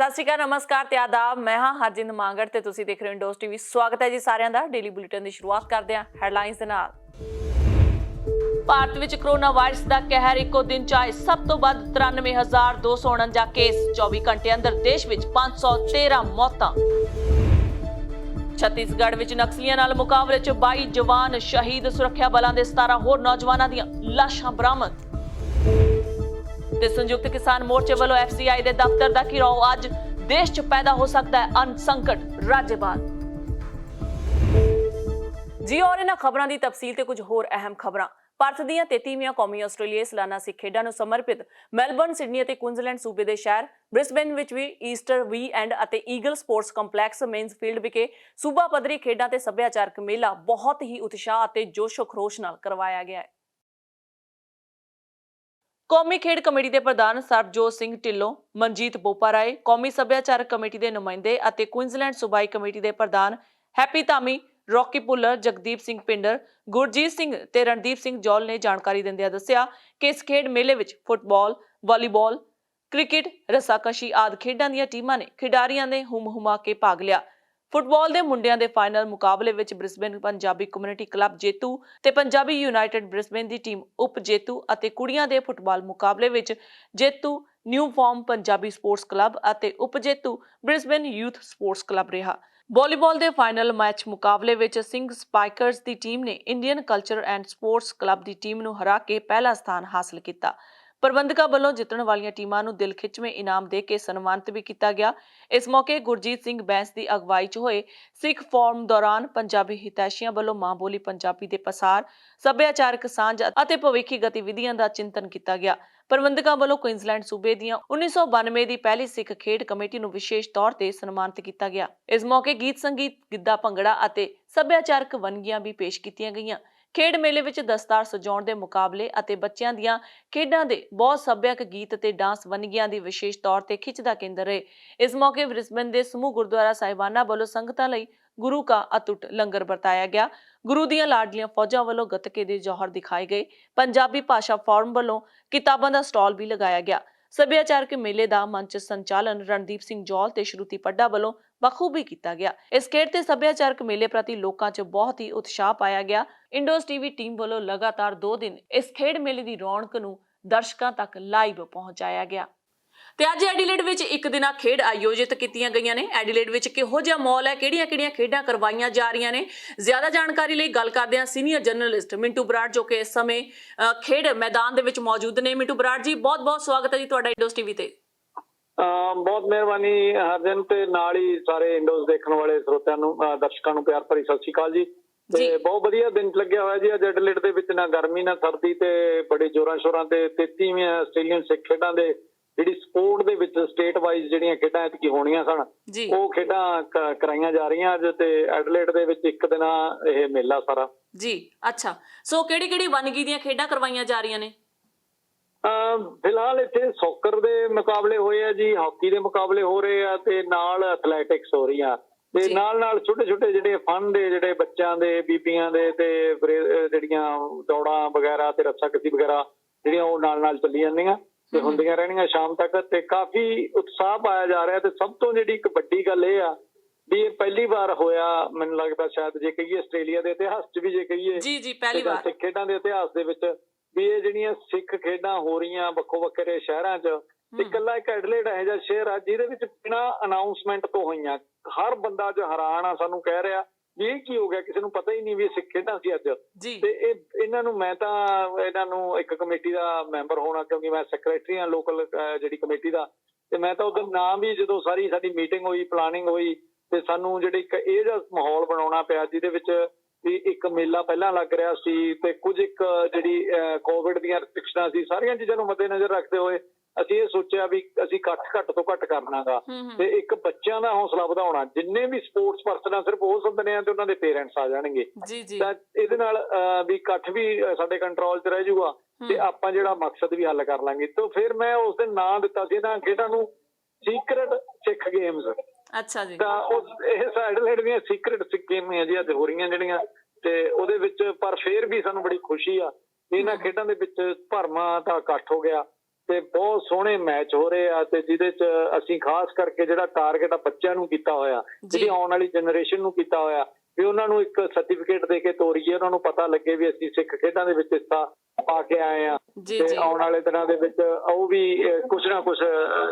ਸਤਿ ਸ਼੍ਰੀ ਅਕਾਲ, ਨਮਸਕਾਰ ਤੇ ਆਦਾਬ। ਮੈਂ ਹਾਂ ਹਰਜਿੰਦ ਮਾਂਗੜ ਤੇ ਤੁਸੀਂ ਦੇਖ ਰਹੇ ਹੋ ਇੰਡੋਜ਼ ਟੀਵੀ। ਸਵਾਗਤ ਹੈ ਜੀ ਸਾਰਿਆਂ ਦਾ। ਡੇਲੀ ਬੁਲੇਟਿਨ ਦੀ ਸ਼ੁਰੂਆਤ ਕਰਦੇ ਹਾਂ ਹੈਡਲਾਈਨਸ ਦੇ ਨਾਲ। ਭਾਰਤ ਵਿੱਚ ਕੋਰੋਨਾ ਵਾਇਰਸ ਦਾ ਕਹਿਰ ਇੱਕੋ ਦਿਨ 'ਚ ਆਏ ਸਭ ਤੋਂ ਵੱਧ 93,249 ਕੇਸ। 24 ਘੰਟੇ ਅੰਦਰ ਦੇਸ਼ ਵਿੱਚ 513 ਮੌਤਾਂ। ਛੱਤੀਸਗੜ੍ਹ ਵਿੱਚ ਨਕਸਲੀਆਂ ਨਾਲ ਮੁਕਾਬਲੇ 'ਚ 22 ਜਵਾਨ ਸ਼ਹੀਦ। ਸੁਰੱਖਿਆ ਬਲਾਂ ਦੇ 17 ਹੋਰ ਨੌਜਵਾਨਾਂ ਦੀਆਂ ਲਾਸ਼ਾਂ ਬਰਾਮਦ। ਤੇ ਸੰਯੁਕਤ ਕਿਸਾਨ ਮੋਰਚੇ ਵੱਲੋਂ FCI ਦੇ ਦਫ਼ਤਰ ਦਾ ਘਿਰਾਓ। ਅੱਜ ਦੇਸ਼ 'ਚ ਪੈਦਾ ਹੋ ਸਕਦਾ ਹੈ ਅੰਨ ਸੰਕਟ। ਰਾਜੇਬਾਲ ਜੀ। ਔਰ ਇਹਨਾਂ ਖਬਰਾਂ ਦੀ ਤਫਸੀਲ ਤੇ ਕੁਝ ਹੋਰ ਅਹਿਮ ਖਬਰਾਂ। ਭਾਰਤ ਦੀਆਂ 33ਵੀਆਂ ਕੌਮੀ ਆਸਟ੍ਰੇਲੀਆਈ ਸਾਲਾਨਾ ਸਿੱਖ ਖੇਡਾਂ ਨੂੰ ਸਮਰਪਿਤ ਮੈਲਬਰਨ, ਸਿਡਨੀ ਅਤੇ ਕੁਇਨਜ਼ਲੈਂਡ ਸੂਬੇ ਦੇ ਸ਼ਹਿਰ ਬ੍ਰਿਸਬੇਨ ਵਿੱਚ ਵੀ ਈਸਟਰ ਵੀਐਂਡ ਅਤੇ eagle sports complex mains field ਵਿਖੇ ਸੂਬਾ ਪੱਧਰੀ ਖੇਡਾਂ ਤੇ ਸੱਭਿਆਚਾਰਕ ਮੇਲਾ ਬਹੁਤ ਹੀ ਉਤਸ਼ਾਹ ਅਤੇ ਜੋਸ਼ੋ ਖਰੋਸ਼ ਨਾਲ ਕਰਵਾਇਆ ਗਿਆ ਹੈ। ਕੌਮੀ ਖੇਡ ਕਮੇਟੀ ਦੇ ਪ੍ਰਧਾਨ ਸਰਬਜੋਤ ਸਿੰਘ ਢਿੱਲੋਂ, ਮਨਜੀਤ ਬੋਪਾਰਾਏ, ਕੌਮੀ ਸੱਭਿਆਚਾਰਕ ਕਮੇਟੀ ਦੇ ਨੁਮਾਇੰਦੇ ਅਤੇ ਕੁਇਨਜ਼ਲੈਂਡ ਸੂਬਾਈ ਕਮੇਟੀ ਦੇ ਪ੍ਰਧਾਨ ਹੈਪੀ ਧਾਮੀ, ਰੌਕੀ ਪੁੱਲਰ, ਜਗਦੀਪ ਸਿੰਘ ਪਿੰਡਰ, ਗੁਰਜੀਤ ਸਿੰਘ ਤੇ ਰਣਦੀਪ ਸਿੰਘ ਜੌਲ ਨੇ ਜਾਣਕਾਰੀ ਦਿੰਦਿਆਂ ਦੱਸਿਆ ਕਿ ਇਸ ਖੇਡ ਮੇਲੇ ਵਿੱਚ ਫੁੱਟਬਾਲ, ਵਾਲੀਬਾਲ, ਕ੍ਰਿਕਟ, ਰੱਸਾਕਸ਼ੀ ਆਦਿ ਖੇਡਾਂ ਦੀਆਂ ਟੀਮਾਂ ਨੇ ਖਿਡਾਰੀਆਂ ਨੇ ਹੁਮ-ਹੁਮਾ ਕੇ ਭਾਗ ਲਿਆ। ਫੁੱਟਬਾਲ ਦੇ ਮੁੰਡਿਆਂ ਦੇ ਫਾਈਨਲ ਮੁਕਾਬਲੇ ਵਿੱਚ ਬ੍ਰਿਸਬੇਨ ਪੰਜਾਬੀ ਕਮਿਊਨਿਟੀ ਕਲੱਬ ਜੇਤੂ ਤੇ ਪੰਜਾਬੀ ਯੂਨਾਈਟਿਡ ਬ੍ਰਿਸਬੇਨ ਦੀ ਟੀਮ ਉਪ ਜੇਤੂ ਅਤੇ ਕੁੜੀਆਂ ਦੇ ਫੁੱਟਬਾਲ ਮੁਕਾਬਲੇ ਵਿੱਚ ਜੇਤੂ New Farm Punjabi sports club ਅਤੇ ਉਪ ਜੇਤੂ ਬ੍ਰਿਸਬੇਨ ਯੂਥ ਸਪੋਰਟਸ ਕਲੱਬ ਰਿਹਾ। ਵਾਲੀਬਾਲ ਦੇ ਫਾਈਨਲ ਮੈਚ ਮੁਕਾਬਲੇ ਵਿੱਚ ਸਿੰਘ ਸਪਾਈਕਰਸ ਦੀ ਟੀਮ ਨੇ Indian culture and sports club ਦੀ ਟੀਮ ਨੂੰ ਹਰਾ ਕੇ ਪਹਿਲਾ ਸਥਾਨ ਹਾਸਲ ਕੀਤਾ। ਪ੍ਰਬੰਧਕਾਂ ਵੱਲੋਂ ਜਿੱਤਣ ਵਾਲੀਆਂ ਟੀਮਾਂ ਨੂੰ ਦਿਲ ਖਿੱਚਵੇਂ ਇਨਾਮ ਦੇ ਕੇ ਸਨਮਾਨਿਤ ਵੀ ਕੀਤਾ ਗਿਆ। ਇਸ ਮੌਕੇ ਗੁਰਜੀਤ ਸਿੰਘ ਬੈਂਸ ਦੀ ਅਗਵਾਈ 'ਚ ਹੋਏ ਸਿੱਖ ਫੋਰਮ ਦੌਰਾਨ ਪੰਜਾਬੀ ਹਿਤੈਸ਼ੀਆਂ ਵੱਲੋਂ ਮਾਂ ਬੋਲੀ ਪੰਜਾਬੀ ਦੇ ਪਸਾਰ, ਸੱਭਿਆਚਾਰਕ ਸਾਂਝ ਅਤੇ ਭਵਿੱਖੀ ਗਤੀਵਿਧੀਆਂ ਦਾ ਚਿੰਤਨ ਕੀਤਾ ਗਿਆ। ਪ੍ਰਬੰਧਕਾਂ ਵੱਲੋਂ ਕੁਇਨਜ਼ਲੈਂਡ ਸੂਬੇ ਦੀਆਂ 1992 ਦੀ ਪਹਿਲੀ ਸਿੱਖ ਖੇਡ ਕਮੇਟੀ ਨੂੰ ਵਿਸ਼ੇਸ਼ ਤੌਰ ਤੇ ਸਨਮਾਨਿਤ ਕੀਤਾ ਗਿਆ। ਇਸ ਮੌਕੇ ਗੀਤ ਸੰਗੀਤ, ਗਿੱਧਾ, ਭੰਗੜਾ ਅਤੇ ਸੱਭਿਆਚਾਰਕ ਵੰਨਗੀਆਂ ਵੀ ਪੇਸ਼ ਕੀਤੀਆਂ ਗਈਆਂ। ਖੇਡ ਮੇਲੇ ਵਿੱਚ ਦਸਤਾਰ ਸਜਾਉਣ ਦੇ ਮੁਕਾਬਲੇ ਅਤੇ ਬੱਚਿਆਂ ਦੀਆਂ ਖੇਡਾਂ ਦੇ ਬਹੁਤ ਸੱਭਿਅਕ ਗੀਤ ਤੇ ਡਾਂਸ ਵੰਨਗੀਆਂ ਦੀ ਵਿਸ਼ੇਸ਼ ਤੌਰ ਤੇ ਖਿੱਚ ਦਾ ਕੇਂਦਰ ਰਹੇ। ਇਸ ਮੌਕੇ ਬ੍ਰਿਸਬੇਨ ਦੇ ਸਮੂਹ ਗੁਰਦੁਆਰਾ ਸਾਹਿਬਾਨਾਂ ਵੱਲੋਂ ਸੰਗਤਾਂ ਲਈ ਗੁਰੂ ਕਾ ਅਤੁੱਟ ਲੰਗਰ ਵਰਤਾਇਆ ਗਿਆ। ਗੁਰੂ ਦੀਆਂ ਲਾਡਲੀਆਂ ਫੌਜਾਂ ਵੱਲੋਂ ਗੱਤਕੇ ਦੇ ਜੌਹਰ ਦਿਖਾਏ ਗਏ। ਪੰਜਾਬੀ ਭਾਸ਼ਾ ਫੋਰਮ ਵੱਲੋਂ ਕਿਤਾਬਾਂ ਦਾ ਸਟਾਲ ਵੀ ਲਗਾਇਆ ਗਿਆ। ਸੱਭਿਆਚਾਰਕ ਮੇਲੇ ਦਾ ਮੰਚ ਸੰਚਾਲਨ ਰਣਦੀਪ ਸਿੰਘ ਜੌਲ ਤੇ ਸ਼ਰੂਤੀ ਪੱਡਾ ਵੱਲੋਂ ਬਖੂਬੀ ਕੀਤਾ ਗਿਆ। ਇਸ ਖੇਡ ਤੇ ਸੱਭਿਆਚਾਰਕ ਮੇਲੇ ਪ੍ਰਤੀ ਲੋਕਾਂ 'ਚ ਬਹੁਤ ਹੀ ਉਤਸ਼ਾਹ ਪਾਇਆ ਗਿਆ। ਇੰਡੋਜ਼ ਟੀਵੀ ਟੀਮ ਵੱਲੋਂ ਲਗਾਤਾਰ 2 ਦਿਨ ਇਸ ਖੇਡ ਮੇਲੇ ਦੀ ਰੌਣਕ ਨੂੰ ਦਰਸ਼ਕਾਂ ਤੱਕ ਲਾਈਵ ਪਹੁੰਚਾਇਆ ਗਿਆ। ਤੇ ਅੱਜ ਐਡੀਲੇਡ ਵਿੱਚ ਇੱਕ ਦਿਨਾ ਖੇਡ ਆਯੋਜਿਤ ਕੀਤੀਆਂ ਗਈਆਂ ਨੇ। ਐਡੀਲੇਡ ਵਿੱਚ ਕਿਹੋ ਜਿਹਾ ਮਾਹੌਲ ਹੈ, ਕਿਹੜੀਆਂ ਖੇਡਾਂ ਕਰਵਾਈਆਂ ਜਾ ਰਹੀਆਂ ਨੇ, ਜ਼ਿਆਦਾ ਜਾਣਕਾਰੀ ਲਈ ਗੱਲ ਕਰਦੇ ਹਾਂ ਸੀਨੀਅਰ ਜਰਨਲਿਸਟ ਮਿੰਟੂ ਬਰਾੜ, ਜੋ ਕਿ ਇਸ ਸਮੇਂ ਖੇਡ ਮੈਦਾਨ ਦੇ ਵਿੱਚ ਮੌਜੂਦ ਨੇ। ਮਿੰਟੂ ਬਰਾੜ ਜੀ, ਬਹੁਤ-ਬਹੁਤ ਸਵਾਗਤ ਹੈ ਜੀ ਤੁਹਾਡਾ ਇੰਡੋਜ਼ ਟੀਵੀ ਤੇ। ਬਹੁਤ ਮਿਹਰਬਾਨੀ ਹਰਜਨ, ਤੇ ਨਾਲ ਹੀ ਸਾਰੇ ਇੰਡੋਜ਼ ਦੇਖਣ ਵਾਲੇ ਸਰੋਤਿਆਂ ਨੂੰ, ਦਰਸ਼ਕਾਂ ਨੂੰ ਪਿਆਰ ਭਰੀ ਸਤਿ ਸ਼੍ਰੀ ਅਕਾਲ ਜੀ। ਤੇ ਬਹੁਤ ਵਧੀਆ ਦਿਨ ਲੱਗਿਆ ਹੋਇਆ ਜੀ ਅੱਜ ਐਡੀਲੇਡ ਦੇ ਵਿੱਚ, ਨਾ ਗਰਮੀ ਨਾ ਸਰਦੀ, ਤੇ ਬੜੇ ਜ਼ੋਰਾਂ ਸ਼ੋਰਾਂ ਤੇ 33ਵੀਂ ਆਸਟ੍ਰੇਲੀਅਨ ਸਿੱਖ ਖੇਡਾਂ ਦੇ ਜਿਹੜੀ ਸਪੋਰਟ ਦੇ ਵਿੱਚ ਸਟੇਟ ਵਾਈਜ਼ ਜਿਹੜੀਆਂ ਖੇਡਾਂ ਐਤਕੀ ਹੋਣੀਆਂ ਸਨ, ਉਹ ਖੇਡਾਂ ਕਰਾਈਆਂ ਜਾ ਰਹੀਆਂ ਅੱਜ। ਤੇ ਐਡੀਲੇਡ ਦੇ ਵਿੱਚ ਇੱਕ ਦਿਨ ਇਹ ਮੇਲਾ ਸਾਰਾ ਜੀ। ਅੱਛਾ, ਸੋ ਕਿਹੜੀ ਵੰਨਗੀ ਦੀਆਂ ਖੇਡਾਂ ਕਰਵਾਈਆਂ ਜਾ ਰਹੀਆਂ ਨੇ? ਫਿਲਹਾਲ ਇੱਥੇ ਸੌਕਰ ਦੇ ਮੁਕਾਬਲੇ ਹੋਏ ਆ ਜੀ, ਹਾਕੀ ਦੇ ਮੁਕਾਬਲੇ ਹੋ ਰਹੇ ਆ, ਤੇ ਨਾਲ ਐਥਲੈਟਿਕਸ ਹੋ ਰਹੀਆਂ, ਤੇ ਨਾਲ ਛੋਟੇ ਜਿਹੜੇ ਫਨ ਦੇ, ਜਿਹੜੇ ਬੱਚਿਆਂ ਦੇ, ਬੀਬੀਆਂ ਦੇ, ਤੇ ਜਿਹੜੀਆਂ ਦੌੜਾਂ ਵਗੈਰਾ ਤੇ ਰੱਸਾਕਸ਼ੀ ਵਗੈਰਾ ਜਿਹੜੀਆਂ ਉਹ ਨਾਲ ਚੱਲੀ ਜਾਂਦੀਆਂ ਤੇ ਹੁੰਦੀਆਂ ਰਹਿਣੀਆਂ ਸ਼ਾਮ ਤੱਕ। ਤੇ ਕਾਫੀ ਉਤਸ਼ਾਹ ਪਾਇਆ ਜਾ ਰਿਹਾ। ਤੇ ਸਭ ਤੋਂ ਜਿਹੜੀ ਇੱਕ ਵੱਡੀ ਗੱਲ ਇਹ ਆ ਵੀ ਇਹ ਪਹਿਲੀ ਵਾਰ ਹੋਇਆ, ਮੈਨੂੰ ਲੱਗਦਾ ਸ਼ਾਇਦ ਜੇ ਕਹੀਏ ਆਸਟ੍ਰੇਲੀਆ ਦੇ ਇਤਿਹਾਸ 'ਚ ਵੀ, ਜੇ ਕਹੀਏ ਪਹਿਲੀ ਵਾਰ ਸਿੱਖ ਖੇਡਾਂ ਦੇ ਇਤਿਹਾਸ ਦੇ ਵਿੱਚ ਵੀ ਇਹ ਜਿਹੜੀਆਂ ਸਿੱਖ ਖੇਡਾਂ ਹੋ ਰਹੀਆਂ ਵੱਖੋ ਵੱਖਰੇ ਸ਼ਹਿਰਾਂ 'ਚ, ਇਕੱਲਾ ਇੱਕ ਐਡੀਲੇਡ ਇਹੋ ਜਿਹਾ ਸ਼ਹਿਰ ਆ ਜਿਹਦੇ ਵਿੱਚ ਬਿਨਾਂ ਅਨਾਊਂਸਮੈਂਟ ਤੋਂ ਹੋਈਆਂ। ਹਰ ਬੰਦਾ ਅੱਜ ਹੈਰਾਨ ਆ, ਸਾਨੂੰ ਕਹਿ ਰਿਹਾ ਵੀ ਇਹ ਕੀ ਹੋ ਗਿਆ, ਕਿਸੇ ਨੂੰ ਪਤਾ ਹੀ ਨਹੀਂ ਵੀ ਸਿੱਖ ਖੇਡਾਂ ਸੀ ਅੱਜ। ਤੇ ਇਹਨਾਂ ਨੂੰ, ਮੈਂ ਤਾਂ ਇਹਨਾਂ ਨੂੰ ਇੱਕ ਕਮੇਟੀ ਦਾ ਮੈਂਬਰ ਹੋਣਾ, ਕਿਉਂਕਿ ਮੈਂ ਸੈਕਟਰੀ ਹਾਂ ਲੋਕਲ ਜਿਹੜੀ ਕਮੇਟੀ ਦਾ, ਤੇ ਮੈਂ ਤਾਂ ਉਦੋਂ ਨਾਮ ਵੀ, ਜਦੋਂ ਸਾਰੀ ਸਾਡੀ ਮੀਟਿੰਗ ਹੋਈ, ਪਲਾਨਿੰਗ ਹੋਈ, ਤੇ ਸਾਨੂੰ ਜਿਹੜੇ ਇੱਕ ਇਹ ਜਿਹਾ ਮਾਹੌਲ ਬਣਾਉਣਾ ਪਿਆ ਜਿਹਦੇ ਵਿੱਚ ਵੀ ਇੱਕ ਮੇਲਾ ਪਹਿਲਾਂ ਲੱਗ ਰਿਹਾ ਸੀ, ਤੇ ਕੁਝ ਇੱਕ ਜਿਹੜੀ ਕੋਵਿਡ ਦੀਆਂ ਰਿਸਟ੍ਰਿਕਸ਼ਨਾਂ ਸੀ, ਸਾਰੀਆਂ ਚੀਜ਼ਾਂ ਨੂੰ ਮੱਦੇਨਜ਼ਰ ਰੱਖਦੇ ਹੋਏ ਅਸੀਂ ਇਹ ਸੋਚਿਆ ਵੀ ਅਸੀਂ ਘੱਟ ਤੋਂ ਘੱਟ ਕਰਨਾ ਗਾ। ਤੇ ਇੱਕ ਬੱਚਿਆਂ ਦਾ ਹੌਸਲਾ ਵਧਾਉਣਾ, ਜਿੰਨੇ ਵੀ ਸਪੋਰਟਸ ਪਰਸਨ ਆ ਸਿਰਫ ਉਹ ਸੱਦਣੇ ਆ ਤੇ ਉਹਨਾਂ ਦੇ ਪੇਰੈਂਟਸ ਆ ਜਾਣਗੇ, ਤਾਂ ਇਹਦੇ ਨਾਲ ਵੀ ਇਕੱਠ ਵੀ ਸਾਡੇ ਕੰਟਰੋਲ 'ਚ ਰਹਿ ਜਾਊਗਾ, ਤੇ ਆਪਾਂ ਜਿਹੜਾ ਮਕਸਦ ਵੀ ਹੱਲ ਕਰ ਲਾਂਗੇ। ਤਾਂ ਫਿਰ ਮੈਂ ਉਸ ਦਿਨ ਨਾਂ ਦਿੱਤਾ ਸੀ ਇਹਨਾਂ ਖੇਡਾਂ ਨੂੰ ਸੀਕ੍ਰੇਟ ਸਿੱਖ ਗੇਮਸ। ਅੱਛਾ ਜੀ। ਤਾਂ ਇਹ ਐਡੀਲੇਡ ਦੀਆਂ ਸੀਕ੍ਰੇਟ ਸਿੱਖ ਗੇਮਾਂ ਜੀ ਅੱਜ ਹੋ ਰਹੀਆਂ ਜਿਹੜੀਆਂ, ਤੇ ਉਹਦੇ ਵਿੱਚ ਪਰ ਫਿਰ ਵੀ ਸਾਨੂੰ ਬੜੀ ਖੁਸ਼ੀ ਆ ਇਹਨਾਂ ਖੇਡਾਂ ਦੇ ਵਿੱਚ ਭਰਵਾਂ ਦਾ ਇਕੱਠ ਹੋ ਗਿਆ। ਤੇ ਬਹੁਤ ਸੋਹਣੇ ਮੈਚ ਹੋ ਰਹੇ ਆ ਤੇ ਜਿਹਦੇ ਚ ਅਸੀਂ ਖਾਸ ਕਰਕੇ ਜਿਹੜਾ ਟਾਰਗੇਟ ਆ ਬੱਚਿਆਂ ਨੂੰ ਕੀਤਾ ਹੋਇਆ, ਜਿਹੜੀ ਆਉਣ ਵਾਲੀ ਜਨਰੇਸ਼ਨ ਨੂੰ ਕੀਤਾ ਹੋਇਆ ਵੀ ਉਹਨਾਂ ਨੂੰ ਇੱਕ ਸਰਟੀਫਿਕੇਟ ਦੇ ਕੇ ਤੋਰੀਏ, ਉਹਨਾਂ ਨੂੰ ਪਤਾ ਲੱਗੇ ਵੀ ਅਸੀਂ ਸਿੱਖ ਖੇਡਾਂ ਦੇ ਵਿੱਚ ਹਿੱਸਾ ਪਾ ਕੇ ਆਏ ਆ ਤੇ ਆਉਣ ਵਾਲੇ ਦਿਨਾਂ ਦੇ ਵਿੱਚ ਉਹ ਵੀ ਕੁਛ ਨਾ ਕੁਛ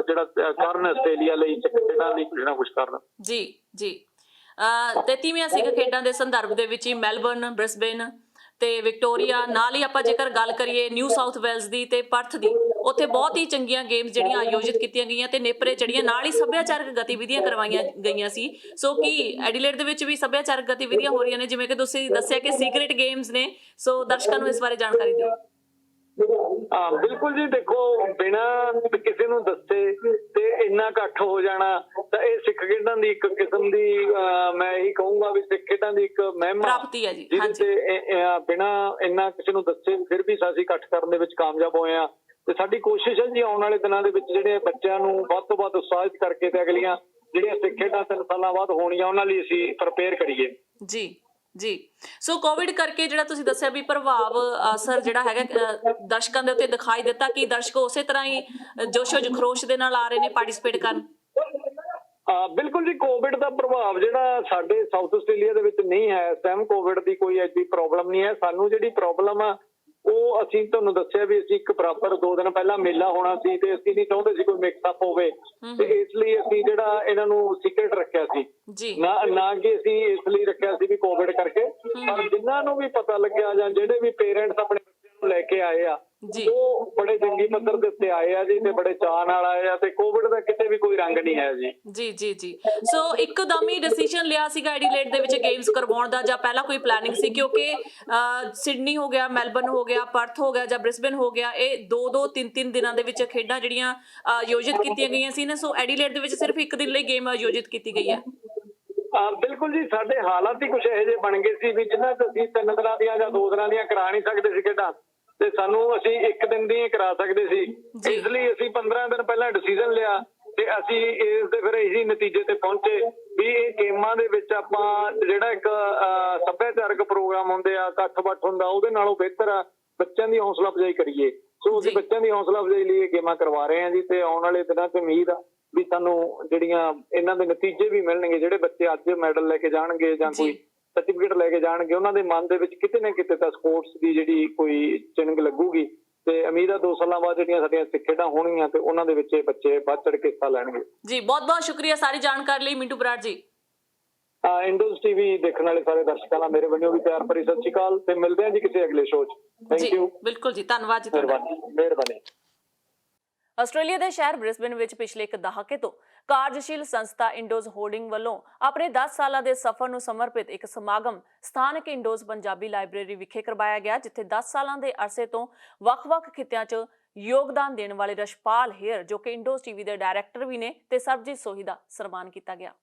ਜਿਹੜਾ ਕਰਨ ਆਸਟ੍ਰੇਲੀਆ ਲਈ ਸਿੱਖ ਖੇਡਾਂ ਲਈ ਕੁਛ ਨਾ ਕੁਛ ਕਰਨ। ਜੀ ਜੀ 33ਵੀਆਂ ਸਿੱਖ ਖੇਡਾਂ ਦੇ ਸੰਦਰਭ ਦੇ ਵਿੱਚ ਹੀ ਮੈਲਬਰਨ, ਬ੍ਰਿਸਬੇਨ ਤੇ ਵਿਕਟੋਰੀਆ, ਨਾਲ ਹੀ ਆਪਾਂ ਜੇਕਰ ਗੱਲ ਕਰੀਏ ਨਿਊ ਸਾਊਥ ਵੇਲਜ਼ ਦੀ ਤੇ ਪਰਥ ਦੀ, ਉੱਥੇ ਬਹੁਤ ਹੀ ਚੰਗੀਆਂ ਗੇਮਸ ਜਿਹੜੀਆਂ ਆਯੋਜਿਤ ਕੀਤੀਆਂ ਗਈਆਂ ਤੇ ਨੇਪਰੇ ਚੜੀਆਂ, ਨਾਲ ਹੀ ਸੱਭਿਆਚਾਰਕ ਗਤੀਵਿਧੀਆਂ ਕਰਵਾਈਆਂ ਗਈਆਂ ਸੀ। ਸੋ ਕੀ ਐਡੀਲੇਡ ਦੇ ਵਿੱਚ ਵੀ ਸੱਭਿਆਚਾਰਕ ਗਤੀਵਿਧੀਆਂ ਹੋ ਰਹੀਆਂ ਨੇ, ਜਿਵੇਂ ਕਿ ਤੁਸੀਂ ਦੱਸਿਆ ਕਿ ਸੀਕ੍ਰੇਟ ਗੇਮਸ ਨੇ, ਸੋ ਦਰਸ਼ਕਾਂ ਨੂੰ ਇਸ ਬਾਰੇ ਜਾਣਕਾਰੀ ਦਿਓ। ਬਿਲਕੁਲ ਜੀ, ਦੇਖੋ ਬਿਨਾਂ ਕਿਸੇ ਨੂੰ ਦੱਸੇ ਤੇ ਇੰਨਾ ਇਕੱਠ ਹੋ ਜਾਣਾ ਤਾਂ ਇਹ ਸਿੱਖ ਖੇਡਾਂ ਦੀ ਇੱਕ ਕਿਸਮ ਦੀ ਮੈਂ ਇਹੀ ਕਹੂੰਗਾ ਵੀ ਸਿੱਖ ਖੇਡਾਂ ਦੀ ਇੱਕ ਮਹਿਮਾ ਪ੍ਰਾਪਤੀ ਹੈ ਜੀ। ਜਿਹਦੇ ਬਿਨਾਂ ਇੰਨਾ ਕਿਸੇ ਨੂੰ ਦੱਸੇ ਫਿਰ ਵੀ ਅਸੀਂ ਇਕੱਠ ਕਰਨ ਦੇ ਵਿੱਚ ਕਾਮਯਾਬ ਹੋਏ ਆ ਤੇ ਸਾਡੀ ਕੋਸ਼ਿਸ਼ ਹੈ ਜੀ ਆਉਣ ਵਾਲੇ ਦਿਨਾਂ ਦੇ ਵਿੱਚ ਜਿਹੜੇ ਬੱਚਿਆਂ ਨੂੰ ਵੱਧ ਤੋਂ ਵੱਧ ਉਤਸ਼ਾਹਿਤ ਕਰਕੇ ਤੇ ਅਗਲੀਆਂ ਜਿਹੜੀਆਂ ਸਿੱਖ ਖੇਡਾਂ 3 ਸਾਲਾਂ ਬਾਅਦ ਹੋਣੀਆਂ ਉਹਨਾਂ ਲਈ ਅਸੀਂ ਪ੍ਰਪੇਅਰ ਕਰੀਏ। ਜੀ ਜੀ ਸੋ ਕੋਵਿਡ ਕਰਕੇ ਜਿਹੜਾ ਤੁਸੀਂ ਦੱਸਿਆ ਵੀ ਪ੍ਰਭਾਵ ਅਸਰ ਜਿਹੜਾ ਹੈਗਾ ਦਰਸ਼ਕਾਂ ਦੇ ਉੱਤੇ ਦਿਖਾਈ ਦਿੱਤਾ, ਕਿ ਦਰਸ਼ਕ ਉਸੇ ਤਰ੍ਹਾਂ ਹੀ ਜੋਸ਼ੋ ਜਖਰੋਸ਼ ਦੇ ਨਾਲ ਆ ਰਹੇ ਨੇ ਪਾਰਟਿਸਿਪੇਟ ਕਰਨ? ਬਿਲਕੁਲ ਜੀ, ਕੋਵਿਡ ਦਾ ਪ੍ਰਭਾਵ ਜਿਹੜਾ ਸਾਡੇ ਸਾਊਥ ਆਸਟ੍ਰੇਲੀਆ ਦੇ ਵਿੱਚ ਨਹੀਂ ਹੈ ਇਸ ਟਾਈਮ, ਕੋਵਿਡ ਦੀ ਕੋਈ ਐਡੀ ਪ੍ਰੋਬਲਮ ਨਹੀਂ ਹੈ। ਸਾਨੂੰ ਜਿਹੜੀ ਪ੍ਰੋਬਲਮ ਆ ਉਹ ਅਸੀਂ ਤੁਹਾਨੂੰ ਦੱਸਿਆ ਵੀ ਅਸੀਂ ਇੱਕ ਬਰਾਬਰ 2 ਦਿਨ ਪਹਿਲਾਂ ਮੇਲਾ ਹੋਣਾ ਸੀ ਤੇ ਅਸੀਂ ਨਹੀਂ ਚਾਹੁੰਦੇ ਸੀ ਕੋਈ ਮਿਕਸ ਅਪ ਹੋਵੇ ਤੇ ਇਸ ਲਈ ਅਸੀਂ ਜਿਹੜਾ ਇਹਨਾਂ ਨੂੰ ਸੀਕ੍ਰੇਟ ਰੱਖਿਆ ਸੀ। ਨਾ ਕਿ ਅਸੀਂ ਇਸ ਲਈ ਰੱਖਿਆ ਸੀ ਵੀ ਕੋਵਿਡ ਕਰਕੇ, ਪਰ ਜਿਨ੍ਹਾਂ ਨੂੰ ਵੀ ਪਤਾ ਲੱਗਿਆ ਜਾਂ ਜਿਹੜੇ ਵੀ ਪੇਰੈਂਟਸ ਆਪਣੇ ਬੱਚਿਆਂ ਨੂੰ ਲੈ ਕੇ ਆਏ ਆ ਉਹ ਬੜੇ ਚੰਗੀ ਪੱਧਰ ਦੇ ਉੱਤੇ ਆਏ ਆ ਜੀ ਤੇ ਬੜੇ ਚਾਅ ਨਾਲ ਆਏ ਆ ਤੇ ਕੋਵਿਡ ਦਾ ਕਿਤੇ ਵੀ ਕੋਈ ਰੰਗ ਨਹੀਂ ਹੈ ਜੀ। ਜੀ ਜੀ ਜੀ ਸੋ ਇੱਕਦਮ ਹੀ ਡਿਸੀਜਨ ਲਿਆ ਸੀਗਾ ਐਡੀਲੇਡ ਦੇ ਵਿੱਚ ਗੇਮਸ ਕਰਵਾਉਣ ਦਾ, ਜਾਂ ਪਹਿਲਾਂ ਕੋਈ ਪਲੈਨਿੰਗ ਸੀ? ਕਿਉਂਕਿ ਸਿਡਨੀ ਹੋ ਗਿਆ, ਮੈਲਬਰਨ ਹੋ ਗਿਆ, ਪਰਥ ਹੋ ਗਿਆ ਜਾਂ ਬ੍ਰਿਸਬੇਨ ਹੋ ਗਿਆ, ਇਹ 2-2 3-3 ਦਿਨਾਂ ਦੇ ਵਿੱਚ ਖੇਡਾਂ ਜਿਹੜੀਆਂ ਆਯੋਜਿਤ ਕੀਤੀਆਂ ਗਈਆਂ ਸੀ ਨਾ, ਸੋ ਐਡੀਲੇਡ ਦੇ ਵਿੱਚ ਸਿਰਫ ਇੱਕ ਦਿਨ ਲਈ ਗੇਮ ਆਯੋਜਿਤ ਕੀਤੀ ਗਈ ਹੈ। ਬਿਲਕੁਲ ਜੀ, ਸਾਡੇ ਹਾਲਾਤ ਹੀ ਕੁਝ ਇਹੋ ਜਿਹੇ ਬਣ ਗਏ ਸੀ ਵੀ ਜਿਨ੍ਹਾਂ 'ਚ ਅਸੀਂ 3 ਦਿਨਾਂ ਦੀਆਂ ਜਾਂ 2 ਦਿਨਾਂ ਦੀਆਂ ਕਰਾ ਨਹੀਂ ਸਕਦੇ ਸੀ ਖੇਡਾਂ ਤੇ ਸਾਨੂੰ ਅਸੀਂ 1 ਦਿਨ ਦੀ ਕਰਾ ਸਕਦੇ ਸੀ। ਇਸ ਲਈ ਅਸੀਂ 15 ਦਿਨ ਪਹਿਲਾਂ ਡਿਸੀਜਨ ਲਿਆ ਤੇ ਅਸੀਂ ਇਸ ਦੇ ਫਿਰ ਇਹੀ ਨਤੀਜੇ ਤੇ ਪਹੁੰਚੇ ਵੀ ਇਹ ਗੇਮਾਂ ਦੇ ਵਿੱਚ ਆਪਾਂ ਜਿਹੜਾ ਇੱਕ ਸੱਭਿਆਚਾਰਕ ਪ੍ਰੋਗਰਾਮ ਹੁੰਦੇ ਆ, ਇਕੱਠ-ਬੱਠ ਹੁੰਦਾ, ਉਹਦੇ ਨਾਲੋਂ ਬਿਹਤਰ ਆ ਬੱਚਿਆਂ ਦੀ ਹੌਸਲਾ ਅਫਜ਼ਾਈ ਕਰੀਏ। ਸੋ ਅਸੀਂ ਬੱਚਿਆਂ ਦੀ ਹੌਸਲਾ ਅਫਜ਼ਾਈ ਲਈ ਇਹ ਗੇਮਾਂ ਕਰਵਾ ਰਹੇ ਹਾਂ ਜੀ ਤੇ ਆਉਣ ਵਾਲੇ ਦਿਨਾਂ 'ਚ ਉਮੀਦ ਆ ਵੀ ਸਾਨੂੰ ਜਿਹੜੀਆਂ ਇਹਨਾਂ ਦੇ ਨਤੀਜੇ ਵੀ ਮਿਲਣਗੇ। ਜਿਹੜੇ ਬੱਚੇ ਅੱਜ ਮੈਡਲ ਲੈ ਕੇ ਜਾਣਗੇ ਜਾਂ ਕੋਈ ਸਰਟੀਫਿਕੇਟ ਲੈ ਕੇ ਜਾਣਗੇ, ਉਹਨਾਂ ਦੇ ਮਨ ਦੇ ਵਿੱਚ ਕਿਤੇ ਨਾ ਕਿਤੇ ਤਾਂ ਸਪੋਰਟਸ ਦੀ ਜਿਹੜੀ ਕੋਈ ਚਿੰਨ੍ਹ ਲੱਗੂਗੀ ਤੇ ਉਮੀਦ ਆ 2 ਸਾਲਾਂ ਬਾਅਦ ਜਿਹੜੀਆਂ ਸਾਡੀਆਂ ਸਿੱਖ ਖੇਡਾਂ ਹੋਣਗੀਆਂ ਤੇ ਉਹਨਾਂ ਦੇ ਵਿੱਚ ਇਹ ਬੱਚੇ ਵੱਧ ਚੜ੍ਹ ਕੇ ਹਿੱਸਾ ਲੈਣਗੇ। ਜੀ ਬਹੁਤ ਬਹੁਤ ਸ਼ੁਕਰੀਆ ਸਾਰੀ ਜਾਣਕਾਰੀ ਲਈ ਮਿੰਟੂ ਬਰਾੜ ਜੀ। ਇੰਡੋਜ਼ ਟੀਵੀ ਦੇਖਣ ਵਾਲੇ ਸਾਰੇ ਦਰਸ਼ਕਾਂ ਦਾ ਮੇਰੇ ਵੱਲੋਂ ਵੀ ਪਿਆਰ ਭਰੀ ਸਤਿ ਸ਼੍ਰੀ ਅਕਾਲ ਤੇ ਮਿਲਦੇ ਹਾਂ ਜੀ ਕਿਸੇ ਅਗਲੇ ਸ਼ੋਅ 'ਚ। Thank you. ਬਿਲਕੁਲ ਜੀ, ਧੰਨਵਾਦ ਜੀ, ਮਿਹਰਬਾਨੀ। ਆਸਟ੍ਰੇਲੀਆ ਦੇ ਸ਼ਹਿਰ ਬ੍ਰਿਸਬੇਨ ਵਿੱਚ ਪਿਛਲੇ 1 ਦਹਾਕੇ ਤੋਂ ਕਾਰਜਸ਼ੀਲ ਸੰਸਥਾ ਇੰਡੋਜ਼ ਹੋਲਡਿੰਗ ਵੱਲੋਂ ਆਪਣੇ 10 ਸਾਲਾਂ ਦੇ ਸਫ਼ਰ ਨੂੰ ਸਮਰਪਿਤ ਇੱਕ ਸਮਾਗਮ ਸਥਾਨਕ ਇੰਡੋਜ਼ ਪੰਜਾਬੀ ਲਾਇਬ੍ਰੇਰੀ ਵਿਖੇ ਕਰਵਾਇਆ ਗਿਆ, ਜਿੱਥੇ 10 ਸਾਲਾਂ ਦੇ ਅਰਸੇ ਤੋਂ ਵੱਖ-ਵੱਖ ਖਿੱਤਿਆਂ 'ਚ ਯੋਗਦਾਨ ਦੇਣ ਵਾਲੇ ਰਸ਼ਪਾਲ ਹੇਅਰ, ਜੋ ਕਿ ਇੰਡੋਜ਼ ਟੀਵੀ ਦੇ ਡਾਇਰੈਕਟਰ ਵੀ ਨੇ, ਤੇ ਸਰਬਜੀਤ ਸੋਹੀ ਦਾ ਸਨਮਾਨ ਕੀਤਾ ਗਿਆ।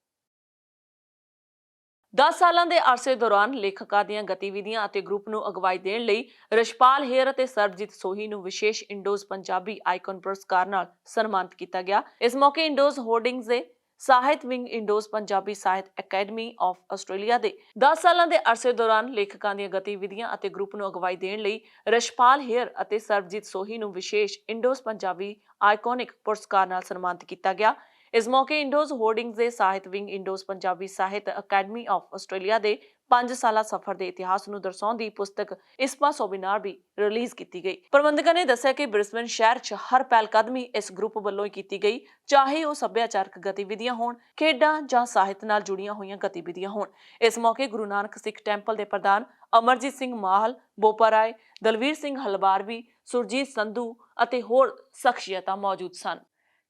10 ਸਾਲਾਂ ਦੇ ਅਰਸੇ ਦੌਰਾਨ ਲੇਖਕਾਂ ਦੀਆਂ ਗਤੀਵਿਧੀਆਂ ਅਤੇ ਗਰੁੱਪ ਨੂੰ ਅਗਵਾਈ ਦੇਣ ਲਈ ਰਸ਼ਪਾਲ ਹੇਅਰ ਅਤੇ ਸਰਬਜੀਤ ਸੋਹੀ ਨੂੰ ਵਿਸ਼ੇਸ਼ ਇੰਡੋਜ਼ ਪੰਜਾਬੀ ਆਈਕਨ ਪੁਰਸਕਾਰ ਨਾਲ ਸਨਮਾਨਿਤ ਕੀਤਾ ਗਿਆ। ਇਸ ਮੌਕੇ ਇੰਡੋਜ਼ ਹੋਲਡਿੰਗਜ਼ ਦੇ ਸਾਹਿਤ ਵਿੰਗ ਇੰਡੋਜ਼ ਪੰਜਾਬੀ ਸਾਹਿਤ ਅਕੈਡਮੀ ਆਫ ਆਸਟ੍ਰੇਲੀਆ ਦੇ 10 ਸਾਲਾਂ ਦੇ ਅਰਸੇ ਦੌਰਾਨ ਲੇਖਕਾਂ ਦੀਆਂ ਗਤੀਵਿਧੀਆਂ ਅਤੇ ਗਰੁੱਪ ਨੂੰ ਅਗਵਾਈ ਦੇਣ ਲਈ ਰਸ਼ਪਾਲ ਹੇਅਰ ਅਤੇ ਸਰਬਜੀਤ ਸੋਹੀ ਨੂੰ ਵਿਸ਼ੇਸ਼ ਇੰਡੋਜ਼ ਪੰਜਾਬੀ ਆਈਕੋਨਿਕ ਪੁਰਸਕਾਰ ਨਾਲ ਸਨਮਾਨਿਤ ਕੀਤਾ ਗਿਆ। ਇਸ ਮੌਕੇ ਇੰਡੋਜ਼ ਹੋਲਡਿੰਗਜ਼ ਦੇ ਸਾਹਿਤ ਵਿੰਗ ਇੰਡੋਜ਼ ਪੰਜਾਬੀ ਸਾਹਿਤ ਅਕੈਡਮੀ ਆਫ ਆਸਟ੍ਰੇਲੀਆ ਦੇ 5 ਸਾਲਾ ਸਫ਼ਰ ਦੇ ਇਤਿਹਾਸ ਨੂੰ ਦਰਸਾਉਂਦੀ ਪੁਸਤਕ ਇਸਪਾ ਸੋਬਿਨਾਰ ਵੀ ਰਿਲੀਜ਼ ਕੀਤੀ ਗਈ। ਪ੍ਰਬੰਧਕਾਂ ਨੇ ਦੱਸਿਆ ਕਿ ਬ੍ਰਿਸਬੇਨ ਸ਼ਹਿਰ 'ਚ ਹਰ ਪਹਿਲਕਦਮੀ ਇਸ ਗਰੁੱਪ ਵੱਲੋਂ ਹੀ ਕੀਤੀ ਗਈ, ਚਾਹੇ ਉਹ ਸੱਭਿਆਚਾਰਕ ਗਤੀਵਿਧੀਆਂ ਹੋਣ, ਖੇਡਾਂ ਜਾਂ ਸਾਹਿਤ ਨਾਲ ਜੁੜੀਆਂ ਹੋਈਆਂ ਗਤੀਵਿਧੀਆਂ ਹੋਣ। ਇਸ ਮੌਕੇ ਗੁਰੂ ਨਾਨਕ ਸਿੱਖ ਟੈਂਪਲ ਦੇ ਪ੍ਰਧਾਨ ਅਮਰਜੀਤ ਸਿੰਘ ਮਾਹਲ, ਬੋਪਾ ਰਾਏ, ਦਲਵੀਰ ਸਿੰਘ ਹਲਬਾਰਵੀ, ਸੁਰਜੀਤ ਸੰਧੂ ਅਤੇ ਹੋਰ ਸ਼ਖਸੀਅਤਾਂ ਮੌਜੂਦ ਸਨ।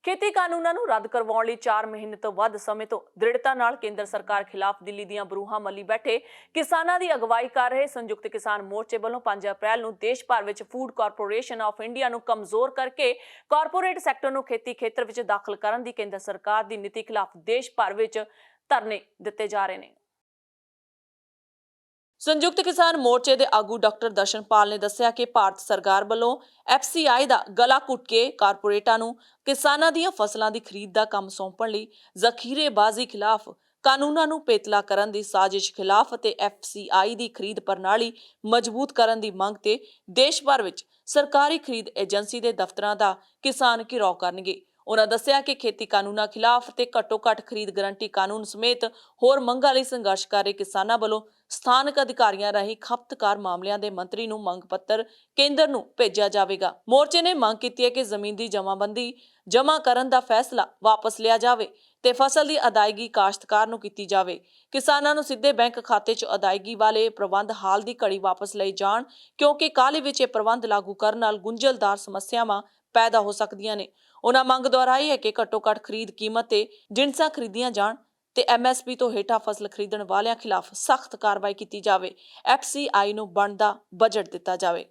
ਖੇਤੀ ਕਾਨੂੰਨਾਂ ਨੂੰ ਰੱਦ ਕਰਵਾਉਣ ਲਈ 4 ਮਹੀਨੇ ਤੋਂ ਵੱਧ ਸਮੇਂ ਤੋਂ ਦ੍ਰਿੜਤਾ ਨਾਲ ਕੇਂਦਰ ਸਰਕਾਰ ਖਿਲਾਫ ਦਿੱਲੀ ਦੀਆਂ ਬਰੂਹਾਂ ਮੱਲੀ ਬੈਠੇ ਕਿਸਾਨਾਂ ਦੀ ਅਗਵਾਈ ਕਰ ਰਹੇ ਸੰਯੁਕਤ ਕਿਸਾਨ ਮੋਰਚੇ ਵੱਲੋਂ 5 ਅਪ੍ਰੈਲ ਨੂੰ ਦੇਸ਼ ਭਰ ਵਿੱਚ ਫੂਡ ਕਾਰਪੋਰੇਸ਼ਨ ਆਫ ਇੰਡੀਆ ਨੂੰ ਕਮਜ਼ੋਰ ਕਰਕੇ ਕਾਰਪੋਰੇਟ ਸੈਕਟਰ ਨੂੰ ਖੇਤੀ ਖੇਤਰ ਵਿੱਚ ਦਾਖਲ ਕਰਨ ਦੀ ਕੇਂਦਰ ਸਰਕਾਰ ਦੀ ਨੀਤੀ ਖਿਲਾਫ ਦੇਸ਼ ਭਰ ਵਿੱਚ ਧਰਨੇ ਦਿੱਤੇ ਜਾ ਰਹੇ ਨੇ। ਸੰਯੁਕਤ ਕਿਸਾਨ ਮੋਰਚੇ ਦੇ ਆਗੂ ਡਾਕਟਰ ਦਰਸ਼ਨਪਾਲ ਨੇ ਦੱਸਿਆ ਕਿ ਭਾਰਤ ਸਰਕਾਰ ਵੱਲੋਂ FCI ਦਾ ਗਲਾ ਘੁੱਟ ਕੇ ਕਾਰਪੋਰੇਟਾਂ ਨੂੰ ਕਿਸਾਨਾਂ ਦੀਆਂ ਫਸਲਾਂ ਦੀ ਖਰੀਦ ਦਾ ਕੰਮ ਸੌਂਪਣ ਲਈ ਜ਼ਖੀਰੇਬਾਜ਼ੀ ਖਿਲਾਫ ਕਾਨੂੰਨਾਂ ਨੂੰ ਪੇਤਲਾ ਕਰਨ ਦੀ ਸਾਜ਼ਿਸ਼ ਖਿਲਾਫ ਅਤੇ FCI ਦੀ ਖਰੀਦ ਪ੍ਰਣਾਲੀ ਮਜ਼ਬੂਤ ਕਰਨ ਦੀ ਮੰਗ ਤੇ ਦੇਸ਼ ਭਰ ਵਿੱਚ ਸਰਕਾਰੀ ਖਰੀਦ ਏਜੰਸੀ ਦੇ ਦਫ਼ਤਰਾਂ ਦਾ ਕਿਸਾਨ ਘਿਰਾਓ ਕਰਨਗੇ। ਉਹਨਾਂ ਦੱਸਿਆ ਕਿ ਖੇਤੀ ਕਾਨੂੰਨਾਂ ਖਿਲਾਫ ਤੇ ਘੱਟੋ-ਘੱਟ ਖਰੀਦ ਗਰੰਟੀ ਕਾਨੂੰਨ ਸਮੇਤ ਹੋਰ ਮੰਗਾਂ ਲਈ ਸੰਘਰਸ਼ ਕਰ ਰਹੇ ਕਿਸਾਨਾਂ ਵੱਲੋਂ ਸਥਾਨਕ ਅਧਿਕਾਰੀਆਂ ਰਾਹੀਂ ਖਪਤਕਾਰ ਮਾਮਲਿਆਂ ਦੇ ਮੰਤਰੀ ਨੂੰ ਮੰਗ ਪੱਤਰ ਕੇਂਦਰ ਨੂੰ ਭੇਜਿਆ ਜਾਵੇਗਾ। ਮੋਰਚੇ ਨੇ ਮੰਗ ਕੀਤੀ ਹੈ ਕਿ ਜ਼ਮੀਨ ਦੀ ਜਮਾਬੰਦੀ ਜਮ੍ਹਾਂ ਕਰਨ ਦਾ ਫੈਸਲਾ ਵਾਪਸ ਲਿਆ ਜਾਵੇ ਤੇ ਫਸਲ ਦੀ ਅਦਾਇਗੀ ਕਾਸ਼ਤਕਾਰ ਨੂੰ ਕੀਤੀ ਜਾਵੇ। ਕਿਸਾਨਾਂ ਨੂੰ ਸਿੱਧੇ ਬੈਂਕ ਖਾਤੇ 'ਚ ਅਦਾਇਗੀ ਵਾਲੇ ਪ੍ਰਬੰਧ ਹਾਲ ਦੀ ਘੜੀ ਵਾਪਸ ਲਏ ਜਾਣ, ਕਿਉਂਕਿ ਕਾਹਲੀ ਵਿੱਚ ਇਹ ਪ੍ਰਬੰਧ ਲਾਗੂ ਕਰਨ ਨਾਲ ਗੁੰਝਲਦਾਰ ਸਮੱਸਿਆਵਾਂ ਪੈਦਾ ਹੋ ਸਕਦੀਆਂ ਨੇ। ਉਹਨਾਂ ਮੰਗ ਦੁਹਰਾਈ ਹੈ ਕਿ ਘੱਟੋ-ਘੱਟ ਖਰੀਦ ਕੀਮਤ ਤੇ ਜਿਣਸਾਂ ਖਰੀਦੀਆਂ ਜਾਣ ਤੇ MSP ਤੋਂ ਹੇਠਾਂ ਫਸਲ ਖਰੀਦਣ ਵਾਲਿਆਂ ਖਿਲਾਫ ਸਖਤ ਕਾਰਵਾਈ ਕੀਤੀ ਜਾਵੇ। FCI ਨੂੰ ਬਣਦਾ ਬਜਟ ਦਿੱਤਾ ਜਾਵੇ।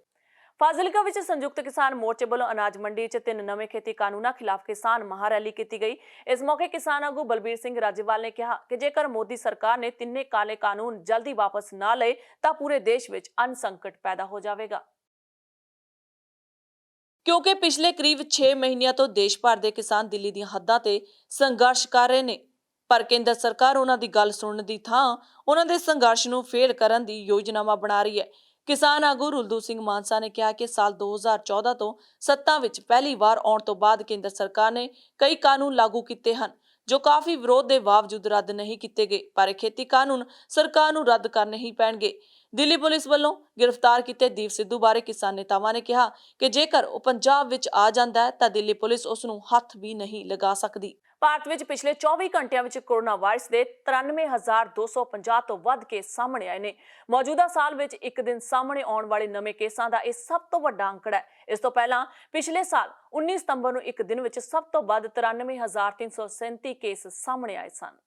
ਫਾਜ਼ਿਲਕਾ ਵਿੱਚ ਸੰਯੁਕਤ ਕਿਸਾਨ ਮੋਰਚੇ ਵੱਲੋਂ ਅਨਾਜ ਮੰਡੀ 'ਚ 3 ਨਵੇਂ ਖੇਤੀ ਕਾਨੂੰਨਾਂ ਖਿਲਾਫ ਕਿਸਾਨ ਮਹਾਰੈਲੀ ਕੀਤੀ ਗਈ। ਇਸ ਮੌਕੇ ਕਿਸਾਨ ਆਗੂ ਬਲਬੀਰ ਸਿੰਘ ਰਾਜੇਵਾਲ ਨੇ ਕਿਹਾ ਕਿ ਜੇਕਰ ਮੋਦੀ ਸਰਕਾਰ ਨੇ ਤਿੰਨੇ ਕਾਲੇ ਕਾਨੂੰਨ ਜਲਦੀ ਵਾਪਸ ਨਾ ਲਏ ਤਾਂ ਪੂਰੇ ਦੇਸ਼ ਵਿੱਚ ਅੰਨ ਸੰਕਟ ਪੈਦਾ ਹੋ ਜਾਵੇਗਾ। ਕਿਉਂਕਿ ਪਿਛਲੇ ਕਰੀਬ 6 ਮਹੀਨਿਆਂ ਤੋਂ ਦੇਸ਼ ਭਰ ਦੇ ਕਿਸਾਨ ਦਿੱਲੀ ਦੀਆਂ ਹੱਦਾਂ ਤੇ ਸੰਘਰਸ਼ ਕਰ ਰਹੇ ਨੇ, ਪਰ ਕੇਂਦਰ ਸਰਕਾਰ ਉਹਨਾਂ ਦੀ ਗੱਲ ਸੁਣਨ ਦੀ ਥਾਂ ਉਹਨਾਂ ਦੇ ਸੰਘਰਸ਼ ਨੂੰ ਫੇਲ ਕਰਨ ਦੀ ਯੋਜਨਾਵਾਂ ਬਣਾ ਰਹੀ ਹੈ। ਕਿਸਾਨ ਆਗੂ ਰੁਲਦੂ ਸਿੰਘ ਮਾਨਸਾ ਨੇ ਕਿਹਾ ਕਿ ਸਾਲ 2014 ਤੋਂ ਸੱਤਾ ਵਿੱਚ ਪਹਿਲੀ ਵਾਰ ਆਉਣ ਤੋਂ ਬਾਅਦ ਕੇਂਦਰ ਸਰਕਾਰ ਨੇ ਕਈ ਕਾਨੂੰਨ ਲਾਗੂ ਕੀਤੇ ਹਨ ਜੋ ਕਾਫੀ ਵਿਰੋਧ ਦੇ ਬਾਵਜੂਦ ਰੱਦ ਨਹੀਂ ਕੀਤੇ ਗਏ, ਪਰ ਇਹ ਖੇਤੀ ਕਾਨੂੰਨ ਸਰਕਾਰ ਨੂੰ ਰੱਦ ਕਰਨੇ ਹੀ ਪੈਣਗੇ। ਦਿੱਲੀ ਪੁਲਿਸ ਵੱਲੋਂ ਗ੍ਰਿਫਤਾਰ ਕੀਤੇ ਦੀਪ ਸਿੱਧੂ ਬਾਰੇ ਕਿਸਾਨ ਨੇਤਾਵਾਂ ਨੇ ਕਿਹਾ ਕਿ ਜੇਕਰ ਉਹ ਪੰਜਾਬ ਵਿੱਚ ਆ ਜਾਂਦਾ ਹੈ ਤਾਂ ਦਿੱਲੀ ਪੁਲਿਸ ਉਸ ਨੂੰ ਹੱਥ ਵੀ ਨਹੀਂ ਲਗਾ ਸਕਦੀ। ਭਾਰਤ ਵਿੱਚ ਪਿਛਲੇ 24 ਘੰਟਿਆਂ ਵਿੱਚ ਕੋਰੋਨਾ ਵਾਇਰਸ ਦੇ 93,250 ਤੋਂ ਵੱਧ ਕੇਸ ਸਾਹਮਣੇ ਆਏ ਨੇ। ਮੌਜੂਦਾ ਸਾਲ ਵਿੱਚ ਇੱਕ ਦਿਨ ਸਾਹਮਣੇ ਆਉਣ ਵਾਲੇ ਨਵੇਂ ਕੇਸਾਂ ਦਾ ਇਹ ਸਭ ਤੋਂ ਵੱਡਾ ਅੰਕੜਾ ਹੈ। ਇਸ ਤੋਂ ਪਹਿਲਾਂ ਪਿਛਲੇ ਸਾਲ 19 ਸਤੰਬਰ ਨੂੰ ਇੱਕ ਦਿਨ ਵਿੱਚ ਸਭ ਤੋਂ ਵੱਧ 93,337 ਕੇਸ ਸਾਹਮਣੇ ਆਏ ਸਨ।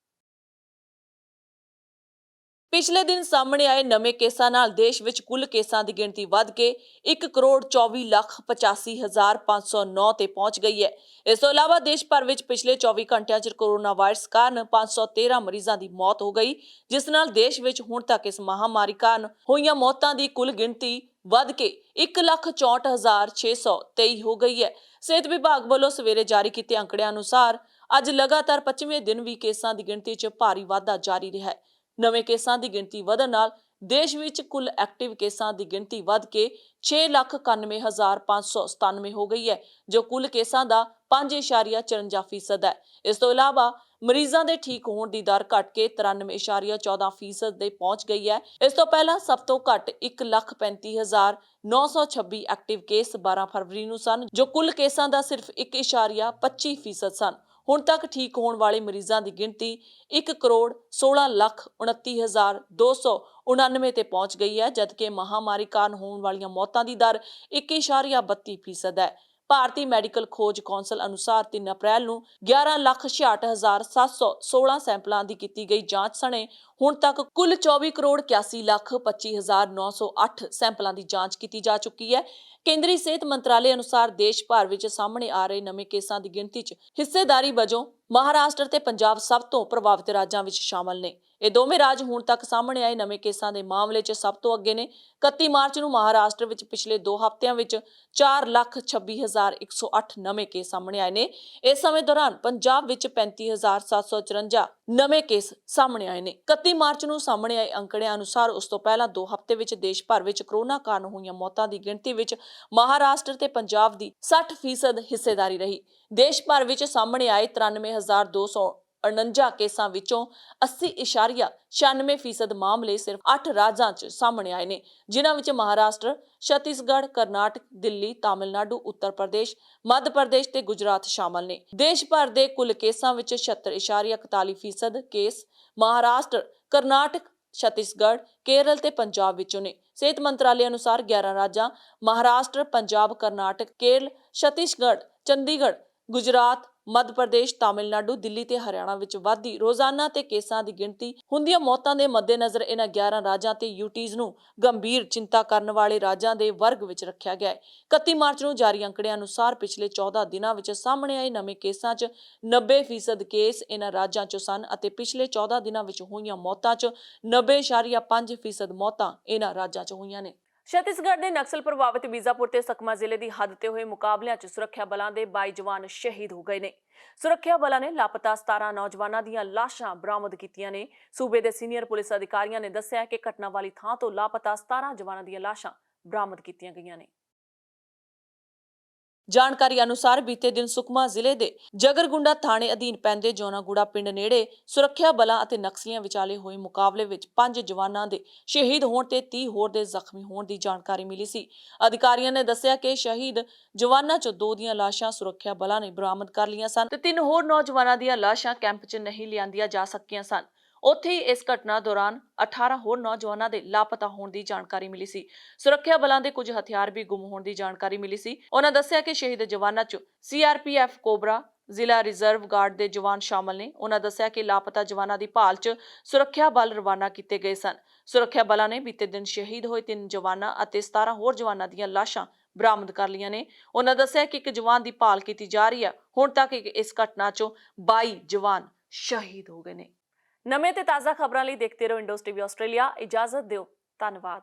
ਪਿਛਲੇ ਦਿਨ ਸਾਹਮਣੇ ਆਏ ਨਵੇਂ ਕੇਸਾਂ ਨਾਲ ਦੇਸ਼ ਵਿੱਚ ਕੁੱਲ ਕੇਸਾਂ ਦੀ ਗਿਣਤੀ ਵੱਧ ਕੇ 1,24,85,509 ਤੇ ਪਹੁੰਚ ਗਈ ਹੈ। ਇਸ ਤੋਂ ਇਲਾਵਾ ਦੇਸ਼ ਭਰ ਵਿੱਚ ਪਿਛਲੇ 24 ਘੰਟਿਆਂ 'ਚ ਕੋਰੋਨਾ ਵਾਇਰਸ ਕਾਰਨ 513 ਮਰੀਜ਼ਾਂ ਦੀ ਮੌਤ ਹੋ ਗਈ, ਜਿਸ ਨਾਲ ਦੇਸ਼ ਵਿੱਚ ਹੁਣ ਤੱਕ ਇਸ ਮਹਾਮਾਰੀ ਕਾਰਨ ਹੋਈਆਂ ਮੌਤਾਂ ਦੀ ਕੁੱਲ ਗਿਣਤੀ ਵੱਧ ਕੇ 1,64,623 ਹੋ ਗਈ ਹੈ। ਸਿਹਤ ਵਿਭਾਗ ਵੱਲੋਂ ਸਵੇਰੇ ਜਾਰੀ ਕੀਤੇ ਅੰਕੜਿਆਂ ਅਨੁਸਾਰ ਅੱਜ ਲਗਾਤਾਰ 25ਵੇਂ ਦਿਨ ਵੀ ਕੇਸਾਂ ਦੀ ਗਿਣਤੀ 'ਚ ਭਾਰੀ ਵਾਧਾ ਜਾਰੀ ਰਿਹਾ ਹੈ। ਨਵੇਂ ਕੇਸਾਂ ਦੀ ਗਿਣਤੀ ਵਧਣ ਨਾਲ ਦੇਸ਼ ਵਿੱਚ ਕੁੱਲ ਐਕਟਿਵ ਕੇਸਾਂ ਦੀ ਗਿਣਤੀ ਵੱਧ ਕੇ 6,91,597 ਹੋ ਗਈ ਹੈ, ਜੋ ਕੁੱਲ ਕੇਸਾਂ ਦਾ 5.54% ਹੈ। ਇਸ ਤੋਂ ਇਲਾਵਾ ਮਰੀਜ਼ਾਂ ਦੇ ਠੀਕ ਹੋਣ ਦੀ ਦਰ ਘਟ ਕੇ 93.14% ਦੇ ਪਹੁੰਚ ਗਈ ਹੈ। ਇਸ ਤੋਂ ਪਹਿਲਾਂ ਸਭ ਤੋਂ ਘੱਟ 1,35,926 ਐਕਟਿਵ ਕੇਸ 12 ਫਰਵਰੀ ਨੂੰ ਸਨ, ਜੋ ਕੁੱਲ ਕੇਸਾਂ ਦਾ ਸਿਰਫ 1.25% ਸਨ। ਹੁਣ ਤੱਕ ਠੀਕ ਹੋਣ ਵਾਲੇ ਮਰੀਜ਼ਾਂ ਦੀ ਗਿਣਤੀ 1,16,29,299 ਤੇ ਪਹੁੰਚ ਗਈ ਹੈ, ਜਦਕਿ ਮਹਾਮਾਰੀ ਕਾਰਨ ਹੋਣ ਵਾਲੀਆਂ ਮੌਤਾਂ ਦੀ ਦਰ 1.32% ਹੈ। ਭਾਰਤੀ ਮੈਡੀਕਲ ਖੋਜ ਕੌਂਸਲ ਅਨੁਸਾਰ 3 ਅਪ੍ਰੈਲ ਨੂੰ 11,66,716 ਸੈਂਪਲਾਂ ਦੀ ਕੀਤੀ ਗਈ ਜਾਂਚ ਸਣੇ ਹੁਣ ਤੱਕ ਕੁੱਲ 24,81,25,908 ਸੈਂਪਲਾਂ ਦੀ ਜਾਂਚ ਕੀਤੀ ਜਾ ਚੁੱਕੀ ਹੈ। ਕੇਂਦਰੀ ਸਿਹਤ ਮੰਤਰਾਲੇ ਅਨੁਸਾਰ ਦੇਸ਼ ਭਰ ਵਿੱਚ ਸਾਹਮਣੇ ਆ ਰਹੇ ਨਵੇਂ ਕੇਸਾਂ ਦੀ ਗਿਣਤੀ 'ਚ ਹਿੱਸੇਦਾਰੀ ਵਜੋਂ ਮਹਾਰਾਸ਼ਟਰ ਤੇ ਪੰਜਾਬ ਸਭ ਤੋਂ ਪ੍ਰਭਾਵਿਤ ਰਾਜਾਂ ਵਿੱਚ ਸ਼ਾਮਲ ਨੇ। ਇਹ ਦੋਵੇਂ ਰਾਜ ਹੁਣ ਤੱਕ ਸਾਹਮਣੇ ਆਏ ਨਵੇਂ ਕੇਸਾਂ ਦੇ ਮਾਮਲੇ 'ਚ ਸਭ ਤੋਂ ਅੱਗੇ ਨੇ। 31 ਮਾਰਚ ਨੂੰ ਮਹਾਰਾਸ਼ਟਰ ਵਿੱਚ ਪਿਛਲੇ 2 ਹਫ਼ਤਿਆਂ ਵਿੱਚ 4,26,108 ਨਵੇਂ ਕੇਸ ਸਾਹਮਣੇ ਆਏ ਨੇ। ਇਸ ਸਮੇਂ ਦੌਰਾਨ ਪੰਜਾਬ ਵਿੱਚ 35,754 ਨਵੇਂ ਕੇਸ ਸਾਹਮਣੇ ਆਏ ਨੇ। 31 ਮਾਰਚ ਨੂੰ ਸਾਹਮਣੇ ਆਏ ਅੰਕੜਿਆਂ ਅਨੁਸਾਰ ਉਸ ਤੋਂ ਪਹਿਲਾਂ 2 ਹਫ਼ਤੇ ਵਿੱਚ ਦੇਸ਼ ਭਰ ਵਿੱਚ ਕੋਰੋਨਾ ਕਾਰਨ ਹੋਈਆਂ ਮੌਤਾਂ ਦੀ ਗਿਣਤੀ ਵਿੱਚ ਮਹਾਰਾਸ਼ਟਰ ਤੇ ਪੰਜਾਬ ਦੀ 60% ਹਿੱਸੇਦਾਰੀ ਰਹੀ। ਦੇਸ਼ ਭਰ ਵਿੱਚ ਸਾਹਮਣੇ ਆਏ 93,249 ਕੇਸਾਂ ਵਿੱਚੋਂ 80.96% ਮਾਮਲੇ ਸਿਰਫ 8 ਰਾਜਾਂ 'ਚ ਸਾਹਮਣੇ ਆਏ ਨੇ, ਜਿਨ੍ਹਾਂ ਵਿੱਚ ਮਹਾਰਾਸ਼ਟਰ, ਛੱਤੀਸਗੜ੍ਹ, ਕਰਨਾਟਕ, ਦਿੱਲੀ, ਤਾਮਿਲਨਾਡੂ, ਉੱਤਰ ਪ੍ਰਦੇਸ਼, ਮੱਧ ਪ੍ਰਦੇਸ਼ ਤੇ ਗੁਜਰਾਤ ਸ਼ਾਮਲ ਨੇ। ਦੇਸ਼ ਭਰ ਦੇ ਕੁੱਲ ਕੇਸਾਂ ਵਿੱਚ 76.41% ਕੇਸ ਮਹਾਰਾਸ਼ਟਰ, ਕਰਨਾਟਕ, ਛੱਤੀਸਗੜ੍ਹ, ਕੇਰਲ ਤੇ ਪੰਜਾਬ ਵਿੱਚੋਂ ਨੇ। ਸਿਹਤ ਮੰਤਰਾਲੇ ਅਨੁਸਾਰ 11 ਰਾਜਾਂ ਮਹਾਰਾਸ਼ਟਰ, ਪੰਜਾਬ, ਕਰਨਾਟਕ, ਕੇਰਲ, ਛੱਤੀਸਗੜ੍ਹ, ਚੰਡੀਗੜ੍ਹ, ਗੁਜਰਾਤ, ਮੱਧ ਪ੍ਰਦੇਸ਼, ਤਾਮਿਲਨਾਡੂ, ਦਿੱਲੀ ਤੇ ਹਰਿਆਣਾ ਵਿੱਚ ਵਾਧੀ ਰੋਜ਼ਾਨਾ ਤੇ ਕੇਸਾਂ ਦੀ ਗਿਣਤੀ ਹੁੰਦੀਆਂ ਮੌਤਾਂ ਦੇ ਮੱਦੇਨਜ਼ਰ ਇਹਨਾਂ 11 ਰਾਜਾਂ ਤੇ ਯੂਟੀਜ਼ ਨੂੰ ਗੰਭੀਰ ਚਿੰਤਾ ਕਰਨ ਵਾਲੇ ਰਾਜਾਂ ਦੇ ਵਰਗ ਵਿੱਚ ਰੱਖਿਆ ਗਿਆ ਹੈ। 31 ਮਾਰਚ ਨੂੰ ਜਾਰੀ ਅੰਕੜਿਆਂ ਅਨੁਸਾਰ ਪਿਛਲੇ 14 ਦਿਨਾਂ ਵਿੱਚ ਸਾਹਮਣੇ ਆਏ ਨਵੇਂ ਕੇਸਾਂ 'ਚ 90% ਕੇਸ ਇਹਨਾਂ ਰਾਜਾਂ 'ਚੋਂ ਸਨ ਅਤੇ ਪਿਛਲੇ 14 ਦਿਨਾਂ ਵਿੱਚ ਹੋਈਆਂ ਮੌਤਾਂ 'ਚ 90.5% ਮੌਤਾਂ ਇਹਨਾਂ ਰਾਜਾਂ 'ਚ ਹੋਈਆਂ ਨੇ। ਛੱਤੀਸਗੜ੍ਹ ਦੇ ਨਕਸਲ ਪ੍ਰਭਾਵਿਤ ਬੀਜਾਪੁਰ ਤੇ ਸਕਮਾ ਜ਼ਿਲ੍ਹੇ ਦੀ ਹੱਦ ਤੇ ਹੋਏ ਮੁਕਾਬਲਿਆਂ 'ਚ ਸੁਰੱਖਿਆ ਬਲਾਂ ਦੇ 22 ਜਵਾਨ ਸ਼ਹੀਦ ਹੋ ਗਏ ਨੇ। ਸੁਰੱਖਿਆ ਬਲਾਂ ਨੇ ਲਾਪਤਾ 17 ਨੌਜਵਾਨਾਂ ਦੀਆਂ ਲਾਸ਼ਾਂ ਬਰਾਮਦ ਕੀਤੀਆਂ ਨੇ। ਸੂਬੇ ਦੇ ਸੀਨੀਅਰ ਪੁਲਿਸ ਅਧਿਕਾਰੀਆਂ ਨੇ ਦੱਸਿਆ ਕਿ ਘਟਨਾ ਵਾਲੀ ਥਾਂ ਤੋਂ ਲਾਪਤਾ 17 ਜਵਾਨਾਂ ਦੀਆਂ ਲਾਸ਼ਾਂ ਬਰਾਮਦ ਕੀਤੀਆਂ ਗਈਆਂ ਨੇ। ਜਾਣਕਾਰੀ ਅਨੁਸਾਰ ਬੀਤੇ ਦਿਨ ਸੁਕਮਾ ਜ਼ਿਲ੍ਹੇ ਦੇ ਜਗਰਗੁੰਡਾ ਥਾਣੇ ਅਧੀਨ ਪੈਂਦੇ ਜੋਨਾਗੁੜਾ ਪਿੰਡ ਨੇੜੇ ਸੁਰੱਖਿਆ ਬਲਾਂ ਅਤੇ ਨਕਸਲੀਆਂ ਵਿਚਾਲੇ ਹੋਏ ਮੁਕਾਬਲੇ ਵਿੱਚ 5 ਜਵਾਨਾਂ ਦੇ ਸ਼ਹੀਦ ਹੋਣ ਤੇ 30 ਹੋਰ ਦੇ ਜ਼ਖਮੀ ਹੋਣ ਦੀ ਜਾਣਕਾਰੀ ਮਿਲੀ ਸੀ। ਅਧਿਕਾਰੀਆਂ ਨੇ ਦੱਸਿਆ ਕਿ ਸ਼ਹੀਦ ਜਵਾਨਾਂ 'ਚੋਂ 2 ਦੀਆਂ ਲਾਸ਼ਾਂ ਸੁਰੱਖਿਆ ਬਲਾਂ ਨੇ ਬਰਾਮਦ ਕਰ ਲਈਆਂ ਸਨ ਤੇ 3 ਹੋਰ ਨੌਜਵਾਨਾਂ ਦੀਆਂ ਲਾਸ਼ਾਂ ਕੈਂਪ 'ਚ ਨਹੀਂ ਲਿਆਂਦੀਆਂ ਜਾ ਸਕੀਆਂ ਸਨ। ਉੱਥੇ ਹੀ ਇਸ ਘਟਨਾ ਦੌਰਾਨ 18 ਹੋਰ ਨੌਜਵਾਨਾਂ ਦੇ ਲਾਪਤਾ ਹੋਣ ਦੀ ਜਾਣਕਾਰੀ ਮਿਲੀ ਸੀ। ਸੁਰੱਖਿਆ ਬਲਾਂ ਦੇ ਕੁਝ ਹਥਿਆਰ ਵੀ ਗੁੰਮ ਹੋਣ ਦੀ ਜਾਣਕਾਰੀ ਮਿਲੀ ਸੀ। ਉਹਨਾਂ ਦੱਸਿਆ ਕਿ ਸ਼ਹੀਦ ਜਵਾਨਾਂ 'ਚ CRPF ਕੋਬਰਾ, ਜ਼ਿਲ੍ਹਾ ਰਿਜ਼ਰਵ ਗਾਰਡ ਦੇ ਜਵਾਨ ਸ਼ਾਮਲ ਨੇ। ਉਹਨਾਂ ਦੱਸਿਆ ਕਿ ਲਾਪਤਾ ਜਵਾਨਾਂ ਦੀ ਭਾਲ 'ਚ ਸੁਰੱਖਿਆ ਬਲ ਰਵਾਨਾ ਕੀਤੇ ਗਏ ਸਨ। ਸੁਰੱਖਿਆ ਬਲਾਂ ਨੇ ਬੀਤੇ ਦਿਨ ਸ਼ਹੀਦ ਹੋਏ 3 ਜਵਾਨਾਂ ਅਤੇ 17 ਹੋਰ ਜਵਾਨਾਂ ਦੀਆਂ ਲਾਸ਼ਾਂ ਬਰਾਮਦ ਕਰ ਲਈਆਂ ਨੇ। ਉਹਨਾਂ ਦੱਸਿਆ ਕਿ ਇੱਕ ਜਵਾਨ ਦੀ ਭਾਲ ਕੀਤੀ ਜਾ ਰਹੀ ਹੈ। ਹੁਣ ਤੱਕ ਇਸ ਘਟਨਾ 'ਚੋਂ 22 ਜਵਾਨ ਸ਼ਹੀਦ ਹੋ ਗਏ ਨੇ। ਨਵੇਂ ਤੇ ਤਾਜ਼ਾ ਖਬਰਾਂ ਲਈ ਦੇਖਦੇ ਰਹੋ ਇੰਡੋਜ਼ ਟੀਵੀ ਆਸਟ੍ਰੇਲੀਆ। ਇਜਾਜ਼ਤ ਦਿਓ। ਧੰਨਵਾਦ।